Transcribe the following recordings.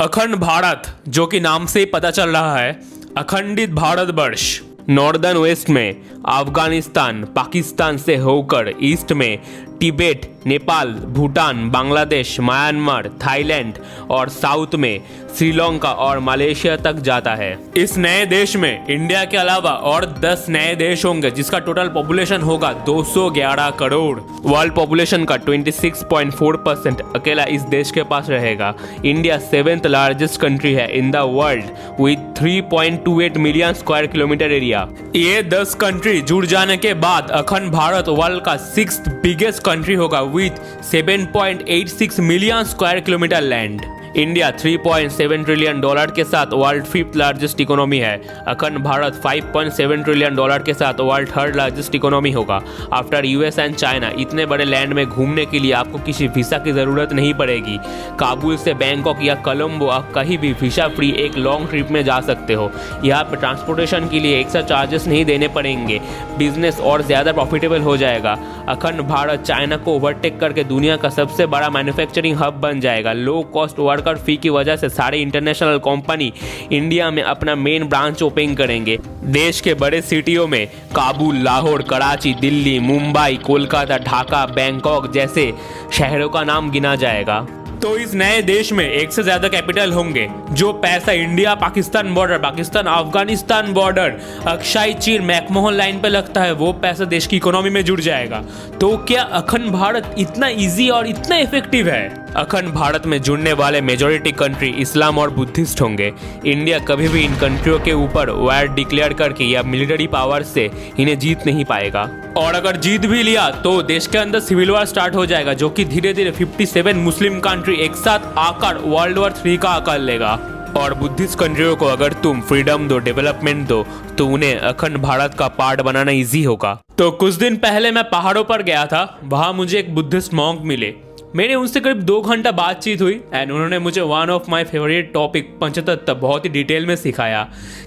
अखंड भारत, जो कि नाम से ही पता चल रहा है, अखंडित भारतवर्ष नॉर्दर्न वेस्ट में अफगानिस्तान पाकिस्तान से होकर ईस्ट में तिब्बत, नेपाल, भूटान, बांग्लादेश, म्यांमार, थाईलैंड और साउथ में श्रीलंका और मलेशिया तक जाता है। इस नए देश में इंडिया के अलावा और 10 नए देश होंगे, जिसका टोटल पॉपुलेशन होगा 211 करोड़। वर्ल्ड पॉपुलेशन का 26.4% अकेला इस देश के पास रहेगा। इंडिया 7th लार्जेस्ट कंट्री है in the world with 3.28 million square kilometre area. ये 10 कंट्री जुड़ जाने के बाद अखंड भारत वर्ल्ड का 6th बिगेस्ट कंट्री होगा with 7.86 million square kilometre land. India $3.7 trillion के साथ वर्ल्ड 5th लार्जेस्ट इकोनॉमी है। अखंड भारत $5.7 ट्रिलियन के साथ वर्ल्ड 3rd लार्जेस्ट इकोनॉमी होगा आफ्टर यूएस एंड चाइना। इतने बड़े लैंड में घूमने के लिए आपको किसी वीसा की ज़रूरत नहीं पड़ेगी। काबुल से बैंकॉक या कोलंबो आप कहीं भी वीसा फ्री एक लॉन्ग ट्रिप में जा सकते हो। यहाँ पर ट्रांसपोर्टेशन के लिए एक्स्ट्रा चार्जेस नहीं देने पड़ेंगे। बिजनेस और ज़्यादा प्रॉफिटेबल हो जाएगा। अखंड भारत चाइना को ओवरटेक करके दुनिया का सबसे बड़ा मैन्युफैक्चरिंग हब बन जाएगा। लो कॉस्ट वर्कर फी की वजह से सारे इंटरनेशनल कंपनी इंडिया में अपना मेन ब्रांच ओपन करेंगे। देश के बड़े सिटियों में काबुल, लाहौर, कराची, दिल्ली, मुंबई, कोलकाता, ढाका, बैंकॉक जैसे शहरों का नाम गिना जाएगा। तो इस नए देश में एक से ज्यादा कैपिटल होंगे। जो पैसा India Pakistan border, Pakistan Afghanistan border, Akshay चीन मैकमोहन लाइन पे लगता है, वो पैसा देश की इकोनॉमी में जुड़ जाएगा। तो क्या अखंड भारत इतना इजी और इतना इफेक्टिव है? अखंड भारत में जुड़ने वाले मेजॉरिटी कंट्री इस्लाम और बुद्धिस्ट होंगे। इंडिया कभी भी इन कंट्रियों के ऊपर वार डिक्लेयर करके या मिलिट्री पावर से इन्हें जीत नहीं पाएगा। और अगर जीत भी लिया तो देश के अंदर सिविल वॉर स्टार्ट हो जाएगा, जो कि धीरे धीरे 57 मुस्लिम कंट्री एक साथ आकर वर्ल्ड वॉर 3 का आकार लेगा। और बुद्धिस्ट कंट्रियों को अगर तुम फ्रीडम दो, डेवलपमेंट दो, तो उन्हें अखंड भारत का पार्ट बनाना इजी होगा। तो कुछ दिन पहले मैं पहाड़ों पर गया था। वहां मुझे एक बुद्धिस्ट मॉन्क मिले। मेरे उनसे करीब 2 घंटा बातचीत हुई एंड उन्होंने मुझे one of my favourite topic पंचतत्व बहुत ही डिटेल में सिखाया।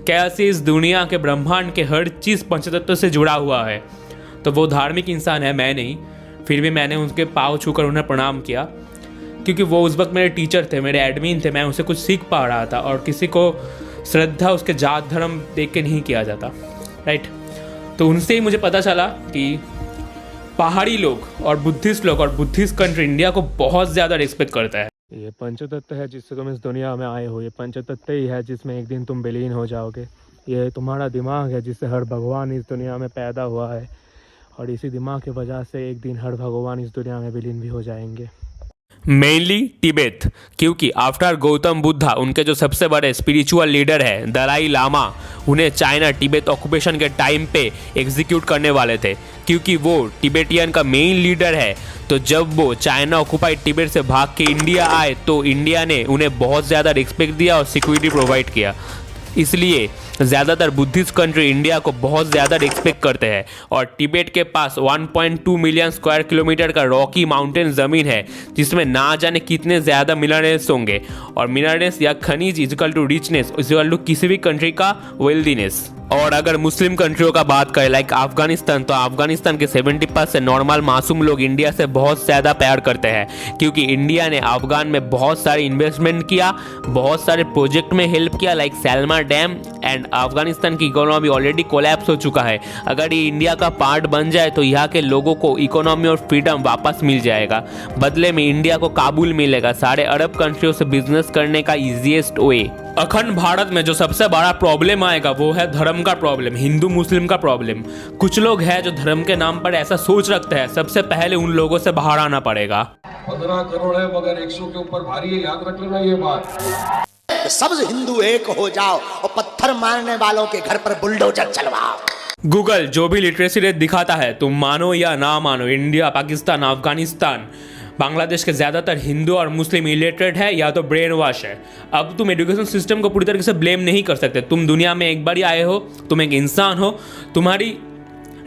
कैसे इस दुनिया के ब्रह्मांड के हर चीज़ पंचतत्व से जुड़ा हुआ है। तो वो धार्मिक इंसान है, मैं नहीं। फिर भी मैंने उनके पाँव छूकर उन्हें प्रणाम किया, क्योंकि वो उस वक्त मेरे टीचर थे, मेरे एडमिन थे। मैं उनसे कुछ सीख पा रहा था और किसी को श्रद्धा उसके जात धर्म देख के नहीं किया जाता, राइट। तो उनसे ही मुझे पता चला कि पहाड़ी लोग और बुद्धिस्ट कंट्री इंडिया को बहुत ज़्यादा रिस्पेक्ट करता है। ये पंचतत्व है जिससे तुम इस दुनिया में आए हो। ये पंचतत्व ही है जिसमें एक दिन तुम विलीन हो जाओगे। ये तुम्हारा दिमाग है जिससे हर भगवान इस दुनिया में पैदा हुआ है, और इसी दिमाग की वजह से एक दिन हर भगवान इस दुनिया में विलीन भी हो जाएंगे। मेनली तिब्बत, क्योंकि आफ्टर गौतम बुद्धा उनके जो सबसे बड़े स्पिरिचुअल लीडर है दलाई लामा, उन्हें चाइना तिब्बत ऑक्यूपेशन के टाइम पे एग्जीक्यूट करने वाले थे, क्योंकि वो तिब्बतियन का मेन लीडर है। तो जब वो चाइना ऑक्यूपाइड तिब्बत से भाग के इंडिया आए तो इंडिया ने उन्हें बहुत ज़्यादा रिस्पेक्ट दिया और सिक्योरिटी प्रोवाइड किया। इसलिए ज़्यादातर बुद्धिस्ट कंट्री इंडिया को बहुत ज़्यादा रिस्पेक्ट करते हैं। और तिब्बत के पास 1.2 मिलियन स्क्वायर किलोमीटर का रॉकी माउंटेन ज़मीन है, जिसमें ना जाने कितने ज़्यादा मिनरल्स होंगे। और मिनरल्स या खनिज equal to richness equal to किसी भी कंट्री का वेल्दीनेस। और अगर मुस्लिम कंट्रियों का बात करें लाइक अफगानिस्तान, तो अफगानिस्तान के 70% नॉर्मल मासूम लोग इंडिया से बहुत ज़्यादा प्यार करते हैं, क्योंकि इंडिया ने अफगान में बहुत सारे इन्वेस्टमेंट किया, बहुत सारे प्रोजेक्ट में हेल्प किया लाइक सैलमा डैम। एंड अफगानिस्तान की इकोनॉमी ऑलरेडी कोलैप्स हो चुका है। अगर ये इंडिया का पार्ट बन जाए तो यहाँ के लोगों को इकोनॉमी और फ्रीडम वापस मिल जाएगा। बदले में इंडिया को काबुल मिलेगा, सारे अरब कंट्रियों से बिजनेस करने का ईजीएस्ट वे। अखंड भारत में जो सबसे बड़ा प्रॉब्लम आएगा वो है धर्म का प्रॉब्लम, हिंदू मुस्लिम का प्रॉब्लम। कुछ लोग हैं जो धर्म के नाम पर ऐसा सोच रखते हैं। सबसे पहले उन लोगों से बाहर आना पड़ेगा। 15 करोड़ है मगर 100 के ऊपर भारी है, याद रख लेना ये बात। सब हिंदू एक हो जाओ और पत्थर मारने वालों के घर पर बुलडोजर चलवाओ। गूगल जो भी लिटरेसी रेट दिखाता है, तुम मानो या ना मानो, इंडिया, पाकिस्तान, अफगानिस्तान, बांग्लादेश के ज़्यादातर हिंदू और मुस्लिम इलिटरेट है या तो ब्रेन वॉश है। अब तुम एजुकेशन सिस्टम को पूरी तरीके से ब्लेम नहीं कर सकते। तुम दुनिया में एक बार ही आए हो, तुम एक इंसान हो, तुम्हारी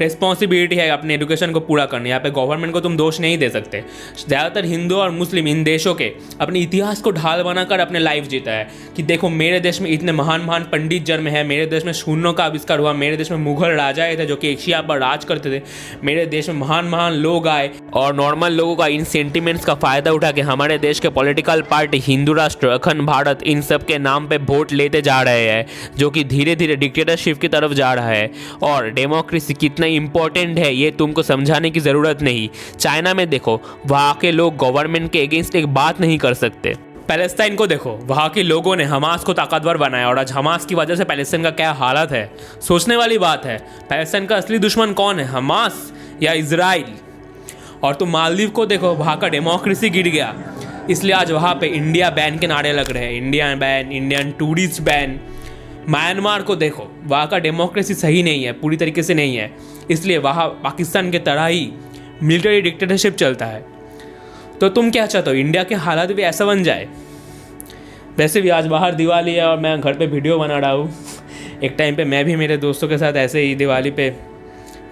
रिस्पॉन्सिबिलिटी है अपने एजुकेशन को पूरा करनी। यहाँ पे गवर्नमेंट को तुम दोष नहीं दे सकते। ज़्यादातर हिंदू और मुस्लिम इन देशों के अपने इतिहास को ढाल बनाकर अपने लाइफ जीता है कि देखो मेरे देश में इतने महान महान पंडित जन्म है, मेरे देश में शून्यों का आविष्कार हुआ, मेरे देश में मुगल राजाएं थे जो कि एशिया पर राज करते थे, मेरे देश में महान महान लोग आए। और नॉर्मल लोगों का इन सेंटिमेंट्स का फ़ायदा उठा के हमारे देश के पॉलिटिकल पार्टी हिंदू राष्ट्र, अखंड भारत, इन सब के नाम पे वोट लेते जा रहे हैं, जो कि धीरे धीरे डिक्टेटरशिप की तरफ जा रहा है। और डेमोक्रेसी कितना इंपॉर्टेंट है ये तुमको समझाने की ज़रूरत नहीं। चाइना में देखो, वहाँ के लोग गवर्नमेंट के अगेंस्ट एक बात नहीं कर सकते। पैलेस्टाइन को देखो, वहाँ के लोगों ने हमास को ताकतवर बनाया और आज हमास की वजह से पैलेस्टाइन का क्या हालत है, सोचने वाली बात है। पैलेस्टाइन का असली दुश्मन कौन है, हमास या इजराइल? और तुम मालदीव को देखो, वहाँ का डेमोक्रेसी गिर गया, इसलिए आज वहाँ पे इंडिया बैन के नारे लग रहे हैं, India ban, Indian tourist ban. Myanmar को देखो, वहाँ का डेमोक्रेसी सही नहीं है, पूरी तरीके से नहीं है, इसलिए वहाँ पाकिस्तान के तरह ही मिलिट्री डिक्टेटरशिप चलता है। तो तुम क्या चाहते हो, इंडिया के हालात भी ऐसा बन जाए? वैसे भी आज बाहर दिवाली है और मैं घर पे वीडियो बना रहा हूँ। एक टाइम पे मैं भी मेरे दोस्तों के साथ ऐसे ही दिवाली पे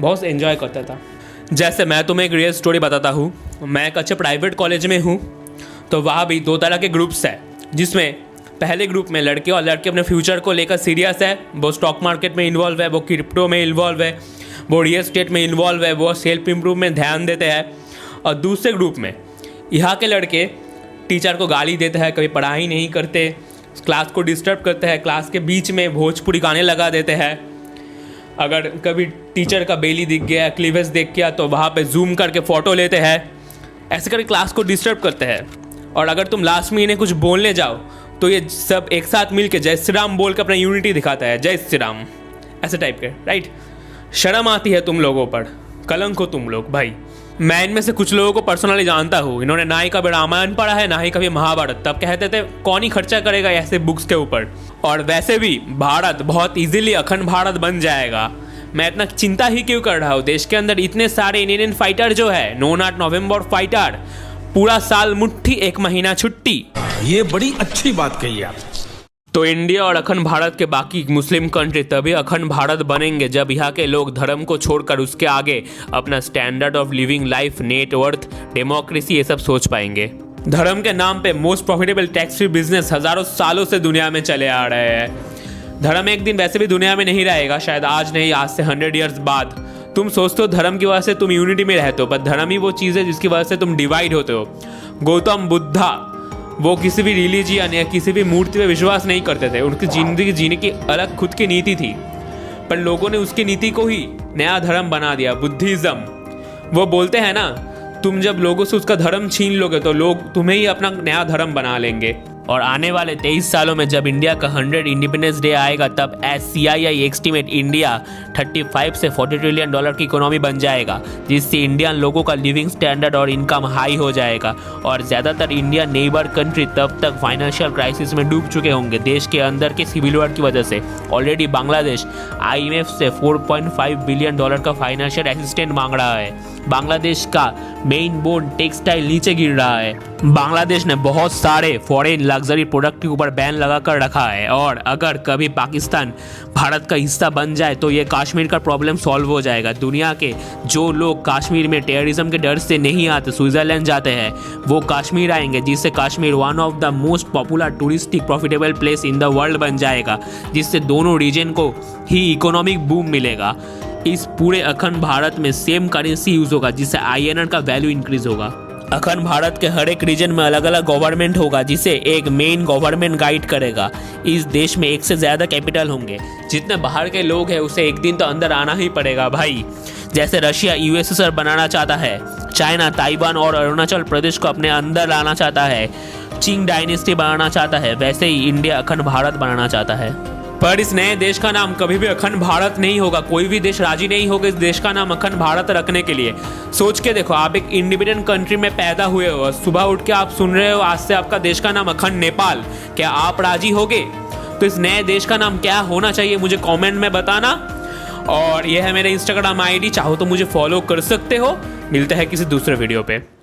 बहुत एंजॉय करता था। जैसे मैं तुम्हें एक रियल स्टोरी बताता हूँ। मैं एक अच्छे प्राइवेट कॉलेज में हूँ, तो वहाँ भी दो तरह के ग्रुप्स हैं, जिसमें पहले ग्रुप में लड़के और लड़के अपने फ्यूचर को लेकर सीरियस है, वो स्टॉक मार्केट में इन्वॉल्व है, वो क्रिप्टो में इन्वॉल्व है, वो रियल एस्टेट में इन्वॉल्व है, वो सेल्फ इम्प्रूव में ध्यान देते हैं। और दूसरे ग्रुप में यहाँ के लड़के टीचर को गाली देते हैं, कभी पढ़ाई नहीं करते, क्लास को डिस्टर्ब करते हैं, क्लास के बीच में भोजपुरी गाने लगा देते हैं। अगर कभी टीचर का बेली दिख गया, क्लीवेज देख गया, तो वहाँ पे जूम करके फ़ोटो लेते हैं, ऐसे करके क्लास को डिस्टर्ब करते हैं। और अगर तुम लास्ट में इन्हें कुछ बोलने जाओ तो ये सब एक साथ मिल के जय श्री राम बोल के अपना यूनिटी दिखाता है, जय श्री राम, ऐसे टाइप के, राइट? शर्म आती है तुम लोगों पर, कलंक हो तुम लोग भाई। मैं इनमें से कुछ लोगों को पर्सनली जानता हूँ, इन्होंने ना ही कभी रामायण पढ़ा है ना ही कभी महाभारत, तब कहते थे कौन ही खर्चा करेगा ऐसे बुक्स के ऊपर। और वैसे भी भारत बहुत इजीली अखंड भारत बन जाएगा। मैं इतना चिंता ही क्यों कर रहा हूँ? देश के अंदर इतने सारे इंडियन फाइटर जो है, नो नॉट नवंबर फाइटर, पूरा साल मुट्ठी, एक महीना छुट्टी। ये बड़ी अच्छी बात कही आप। तो इंडिया और अखंड भारत के बाकी मुस्लिम कंट्री तभी अखंड भारत बनेंगे जब यहाँ के लोग धर्म को छोड़कर उसके आगे अपना standard of living life, net worth, democracy, ये सब सोच पाएंगे। धर्म के नाम पे most profitable tax free business हजारों सालों से दुनिया में चले आ रहे हैं। धर्म एक दिन वैसे भी दुनिया में नहीं रहेगा, शायद आज नहीं, आज से 100 ईयर्स बाद। तुम सोचते हो धर्म की वजह से तुम यूनिटी में रहते हो, पर धर्म ही वो चीज़ है जिसकी वजह से तुम डिवाइड होते हो। गौतम बुद्धा वो किसी भी रिलीजियन या किसी भी मूर्ति पे विश्वास नहीं करते थे, उनकी जिंदगी जीने की अलग खुद की नीति थी, पर लोगों ने उसकी नीति को ही नया धर्म बना दिया, बुद्धिज्म। वो बोलते हैं ना, तुम जब लोगों से उसका धर्म छीन लोगे तो लोग तुम्हें ही अपना नया धर्म बना लेंगे। और आने वाले 23 सालों में जब इंडिया का 100 इंडिपेंडेंस डे आएगा, तब SCII एस्टिमेट इंडिया 35 से 40 ट्रिलियन डॉलर की इकोनॉमी बन जाएगा, जिससे इंडियन लोगों का लिविंग स्टैंडर्ड और इनकम हाई हो जाएगा। और ज़्यादातर इंडियन नेबर कंट्री तब तक फाइनेंशियल क्राइसिस में डूब चुके होंगे देश के अंदर के सिविल वॉर की वजह से। ऑलरेडी बांग्लादेश IMF से 4.5 बिलियन डॉलर का फाइनेंशियल असिस्टेंस मांग रहा है। बांग्लादेश का मेन बोर्ड टेक्सटाइल नीचे गिर रहा है। बांग्लादेश ने बहुत सारे फॉरेन लग्जरी प्रोडक्ट के ऊपर बैन लगा कर रखा है। और अगर कभी पाकिस्तान भारत का हिस्सा बन जाए तो ये कश्मीर का प्रॉब्लम सॉल्व हो जाएगा। दुनिया के जो लोग कश्मीर में टेररिज्म के डर से नहीं आते, स्विट्जरलैंड जाते हैं, वो कश्मीर आएंगे, जिससे Kashmir one of the most popular touristic profitable place in the world बन जाएगा, जिससे दोनों रीजन को ही इकोनॉमिक बूम मिलेगा। इस पूरे अखंड भारत में सेम करेंसी यूज होगा, जिससे INR का वैल्यू इंक्रीज होगा। अखंड भारत के हर एक रीजन में अलग अलग गवर्नमेंट होगा, जिसे एक मेन गवर्नमेंट गाइड करेगा। इस देश में एक से ज़्यादा कैपिटल होंगे। जितने बाहर के लोग हैं उसे एक दिन तो अंदर आना ही पड़ेगा भाई। जैसे रशिया USSR बनाना चाहता है, चाइना ताइवान और अरुणाचल प्रदेश को अपने अंदर लाना चाहता है, चिंग डायनेस्टी बनाना चाहता है, वैसे ही इंडिया अखंड भारत बनाना चाहता है। पर इस नए देश का नाम कभी भी अखंड भारत नहीं होगा। कोई भी देश राजी नहीं होगा इस देश का नाम अखंड भारत रखने के लिए। सोच के देखो, आप एक इंडिपेंडेंट कंट्री में पैदा हुए हो, सुबह उठ के आप सुन रहे हो आज से आपका देश का नाम अखंड नेपाल, क्या आप राजी होगे? तो इस नए देश का नाम क्या होना चाहिए मुझे कमेंट में बताना। और यह है मेरा Instagram ID, चाहो तो मुझे फॉलो कर सकते हो। मिलते हैं किसी दूसरे वीडियो पे।